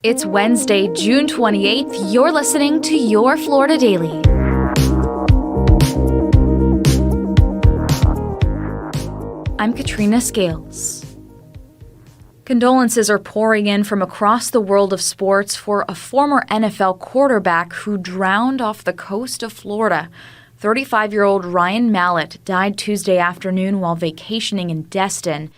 It's Wednesday, June 28th. You're listening to Your Florida Daily. I'm Katrina Scales. Condolences are pouring in from across the world of sports for a former NFL quarterback who drowned off the coast of Florida. 35-year-old Ryan Mallett died Tuesday afternoon while vacationing in Destin.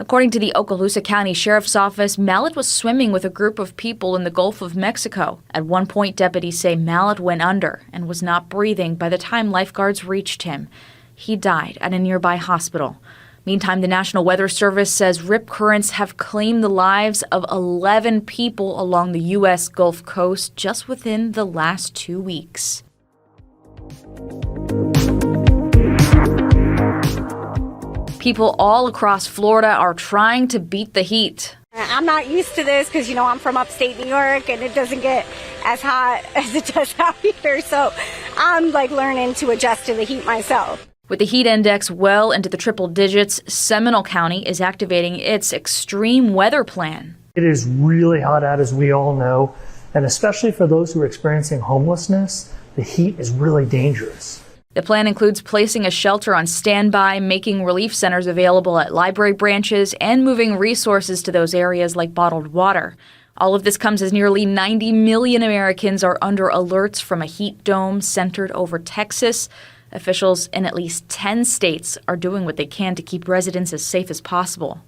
According to the Okaloosa County Sheriff's Office, Mallett was swimming with a group of people in the Gulf of Mexico. At one point, deputies say Mallett went under and was not breathing by the time lifeguards reached him. He died at a nearby hospital. Meantime, the National Weather Service says rip currents have claimed the lives of 11 people along the U.S. Gulf Coast just within the last 2 weeks. People all across Florida are trying to beat the heat. I'm not used to this because, I'm from upstate New York and it doesn't get as hot as it does out here. So I'm learning to adjust to the heat myself. With the heat index well into the triple digits, Seminole County is activating its extreme weather plan. It is really hot out, as we all know, and especially for those who are experiencing homelessness, the heat is really dangerous. The plan includes placing a shelter on standby, making relief centers available at library branches, and moving resources to those areas like bottled water. All of this comes as nearly 90 million Americans are under alerts from a heat dome centered over Texas. Officials in at least 10 states are doing what they can to keep residents as safe as possible.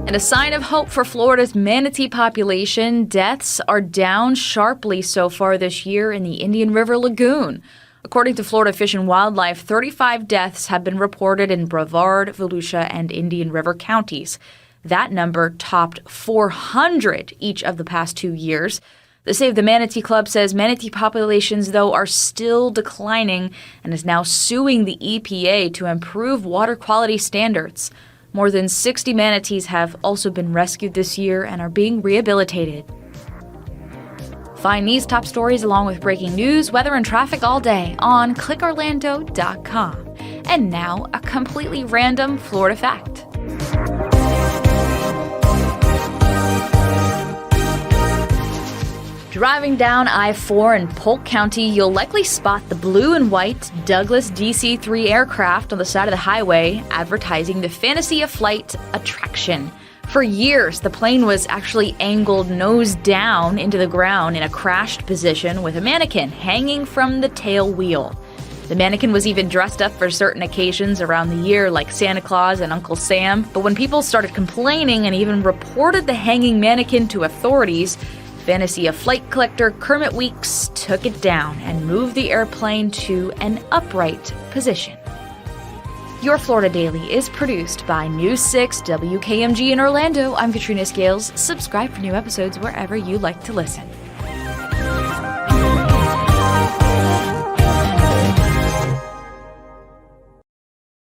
And a sign of hope for Florida's manatee population, deaths are down sharply so far this year in the Indian River Lagoon. According to Florida Fish and Wildlife, 35 deaths have been reported in Brevard, Volusia, and Indian River counties. That number topped 400 each of the past 2 years. The Save the Manatee Club says manatee populations, though, are still declining and is now suing the EPA to improve water quality standards. More than 60 manatees have also been rescued this year and are being rehabilitated. Find these top stories along with breaking news, weather, and traffic all day on clickorlando.com. And now, a completely random Florida fact. Driving down I-4 in Polk County, you'll likely spot the blue and white Douglas DC-3 aircraft on the side of the highway, advertising the Fantasy of Flight attraction. For years, the plane was actually angled nose down into the ground in a crashed position with a mannequin hanging from the tail wheel. The mannequin was even dressed up for certain occasions around the year, like Santa Claus and Uncle Sam. But when people started complaining and even reported the hanging mannequin to authorities, Fantasy of Flight collector Kermit Weeks took it down and moved the airplane to an upright position. Your Florida Daily is produced by News 6 WKMG in Orlando. I'm Katrina Scales. Subscribe for new episodes wherever you like to listen.